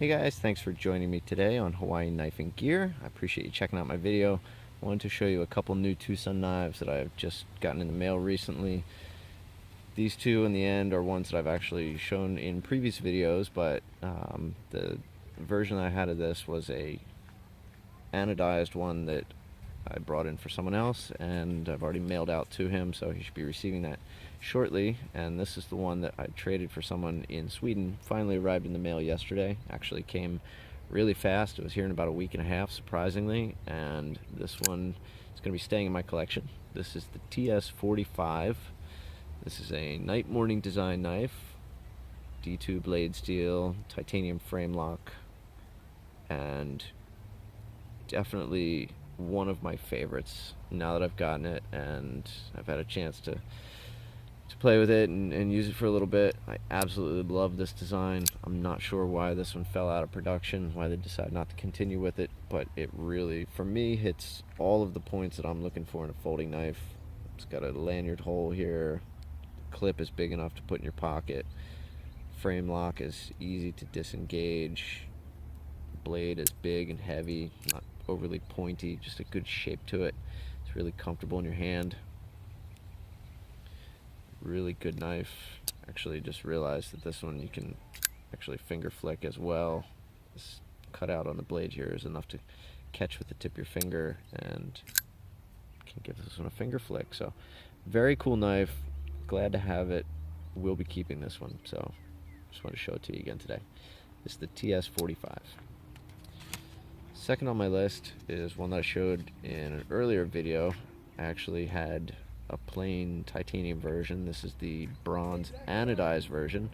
Hey guys, thanks for joining me today on Hawaii Knife and Gear. I appreciate you checking out my video. I wanted to show you a couple new TwoSun knives that I've just gotten in the mail recently. These two in the end are ones that I've actually shown in previous videos, but the version I had of this was a anodized one that I brought in for someone else, and I've already mailed out to him, so he should be receiving that shortly. And this is the one that I traded for someone in Sweden. Finally arrived in the mail yesterday. Actually came really fast. It was here in about a week and a half, surprisingly, and this one is going to be staying in my collection. This is the TS45. This is a night morning design knife, D2 blade steel, titanium frame lock, and definitely one of my favorites now that I've gotten it and I've had a chance to play with it and use it for a little bit. I absolutely love this design. I'm not sure why this one fell out of production, why they decided not to continue with it, but it really, for me, hits all of the points that I'm looking for in a folding knife. It's got a lanyard hole here, clip is big enough to put in your pocket, frame lock is easy to disengage, blade is big and heavy, not overly pointy, just a good shape to it. It's really comfortable in your hand. Really good knife. Actually just realized that this one you can actually finger flick as well. This cutout on the blade here is enough to catch with the tip of your finger, and can give this one a finger flick. So very cool knife, glad to have it. We'll be keeping this one, so just want to show it to you again today. This is the TS45. Second on my list is one that I showed in an earlier video. I actually had a plain titanium version. This is the bronze anodized version.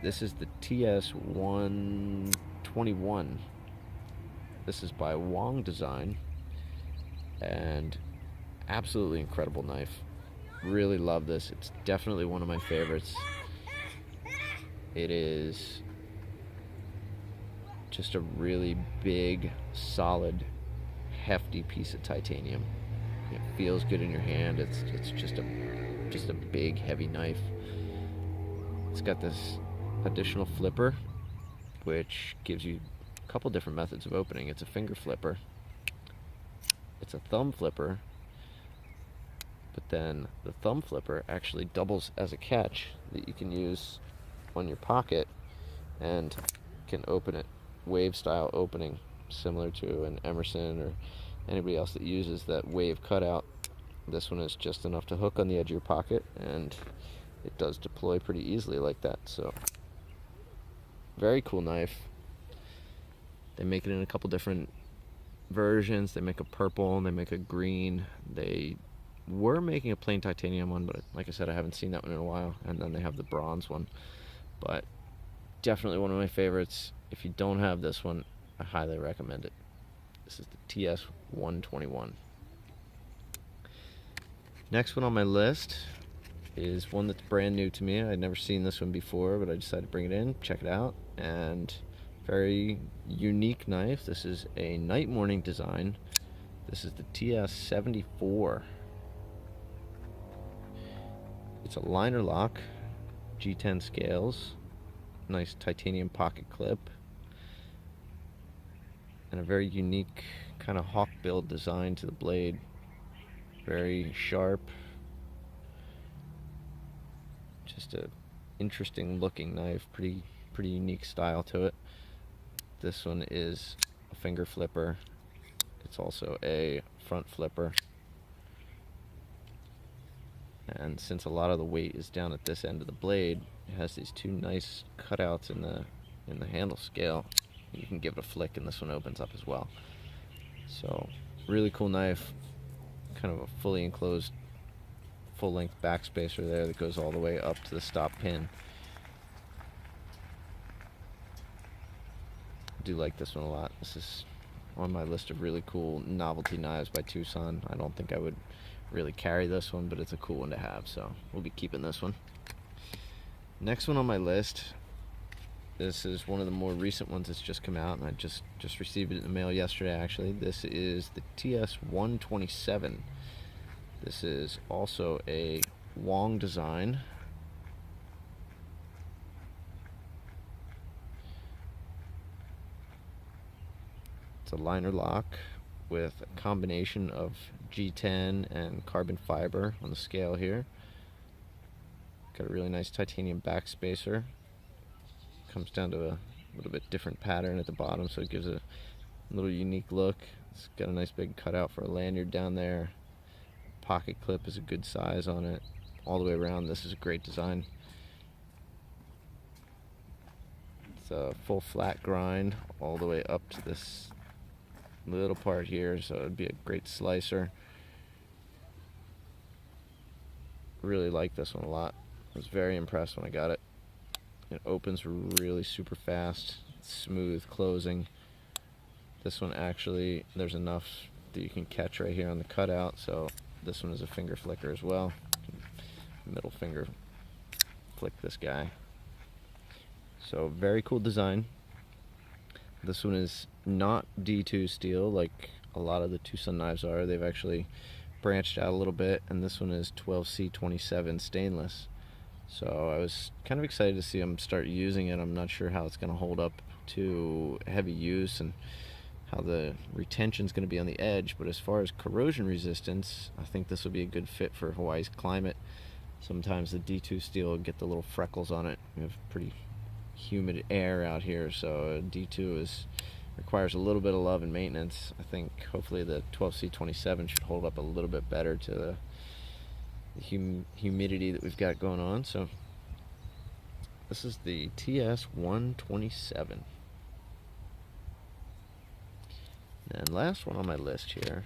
This is the TS121. This is by Wong Design, and absolutely incredible knife. Really love this. It's definitely one of my favorites. It is just a really big, solid, hefty piece of titanium. It feels good in your hand. It's just a big, heavy knife. It's got this additional flipper, which gives you a couple different methods of opening. It's a finger flipper, it's a thumb flipper, but then the thumb flipper actually doubles as a catch that you can use on your pocket and can open it wave style opening, similar to an Emerson or anybody else that uses that wave cutout. This one is just enough to hook on the edge of your pocket, and it does deploy pretty easily like that. So very cool knife. They make it in a couple different versions. They make a purple and they make a green. They were making a plain titanium one, but like I said, I haven't seen that one in a while. And then they have the bronze one, but definitely one of my favorites. If you don't have this one, I highly recommend it. This is the TS121. Next one on my list is one that's brand new to me. I'd never seen this one before, but I decided to bring it in, check it out, and very unique knife. This is a night morning design. This is the TS74. It's a liner lock, G10 scales, nice titanium pocket clip, and a very unique kind of hawk bill design to the blade. Very sharp, just a interesting looking knife, pretty unique style to it. This one is a finger flipper. It's also a front flipper, and since a lot of the weight is down at this end of the blade, it has these two nice cutouts in the handle scale. You can give it a flick and this one opens up as well. So really cool knife. Kind of a fully enclosed full-length backspacer there that goes all the way up to the stop pin. I do like this one a lot. This is on my list of really cool novelty knives by TwoSun. I don't think I would really carry this one, but it's a cool one to have, so we'll be keeping this one. Next one on my list, this is one of the more recent ones that's just come out, and I just received it in the mail yesterday actually. This is the TS127. This is also a Wong design. It's a liner lock with a combination of G10 and carbon fiber on the scale here. Got a really nice titanium backspacer. Comes down to a little bit different pattern at the bottom, so it gives it a little unique look. It's got a nice big cutout for a lanyard down there. Pocket clip is a good size on it. All the way around, this is a great design. It's a full flat grind all the way up to this little part here, so it'd be a great slicer. Really like this one a lot. I was very impressed when I got it. It opens really super fast, smooth closing. This one actually, there's enough that you can catch right here on the cutout, so this one is a finger flicker as well. Middle finger flick this guy. So very cool design. This one is not D2 steel like a lot of the TwoSun knives are. They've actually branched out a little bit, and this one is 12C27 stainless. So I was kind of excited to see them start using it. I'm not sure how it's going to hold up to heavy use and how the retention is going to be on the edge, but as far as corrosion resistance, I think this will be a good fit for Hawaii's climate. Sometimes the D2 steel will get the little freckles on it. We have pretty humid air out here, so D2 requires a little bit of love and maintenance. I think hopefully the 12C27 should hold up a little bit better to the humidity that we've got going on. So this is the TS127. And last one on my list here,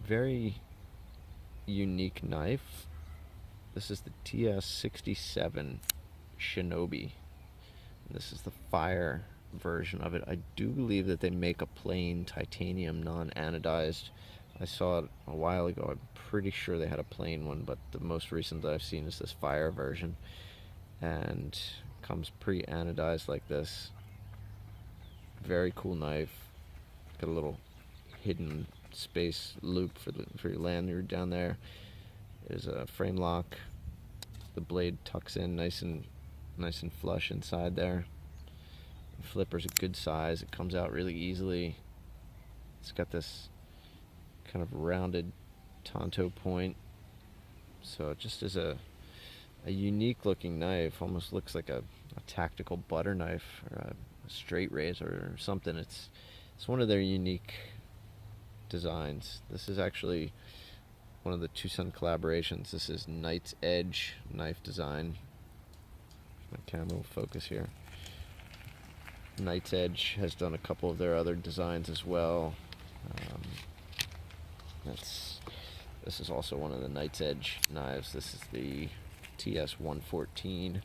very unique knife. This is the TS67 Shinobi. This is the fire version of it. I do believe that they make a plain titanium non-anodized. I saw it a while ago. I'm pretty sure they had a plain one, but the most recent that I've seen is this fire version, and comes pre-anodized like this. Very cool knife. Got a little hidden space loop for your lanyard down there. There's a frame lock. The blade tucks in nice and flush inside there. The flipper's a good size. It comes out really easily. It's got this kind of rounded tanto point, so it just is a unique looking knife. Almost looks like a tactical butter knife or a straight razor or something. It's one of their unique designs. This is actually one of the TwoSun collaborations. This is Knight's Edge knife design. My camera will focus here. Knight's Edge has done a couple of their other designs as well. This is also one of the Knight's Edge knives. This is the TS114.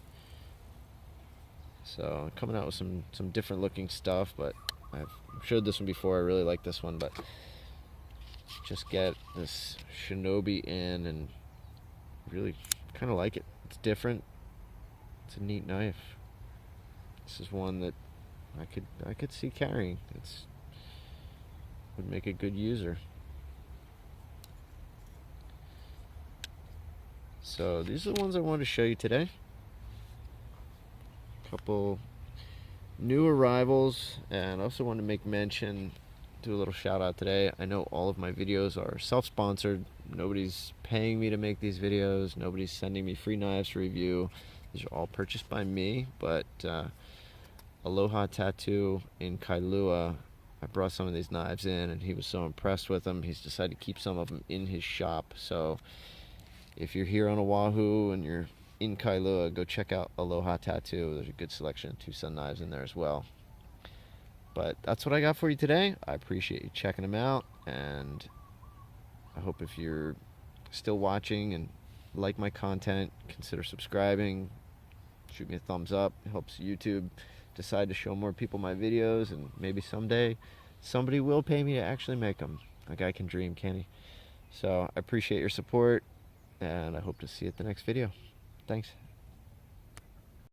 So coming out with some different looking stuff, but I've showed this one before. I really like this one, but just get this Shinobi in and really kind of like it. It's different. It's a neat knife. This is one that I could see carrying. Would make a good user. So these are the ones I wanted to show you today. Couple new arrivals, and I also want to make mention, do a little shout out today. I know all of my videos are self-sponsored. Nobody's paying me to make these videos. Nobody's sending me free knives to review. These are all purchased by me, but Aloha Tattoo in Kailua, I brought some of these knives in and he was so impressed with them, he's decided to keep some of them in his shop. So if you're here on Oahu and you're in Kailua, go check out Aloha Tattoo. There's a good selection of TwoSun knives in there as well. But that's what I got for you today. I appreciate you checking them out, and I hope if you're still watching and like my content, consider subscribing, shoot me a thumbs up. It helps YouTube decide to show more people my videos, and maybe someday somebody will pay me to actually make them. A guy can dream, can't he? So I appreciate your support, and I hope to see you at the next video. Thanks.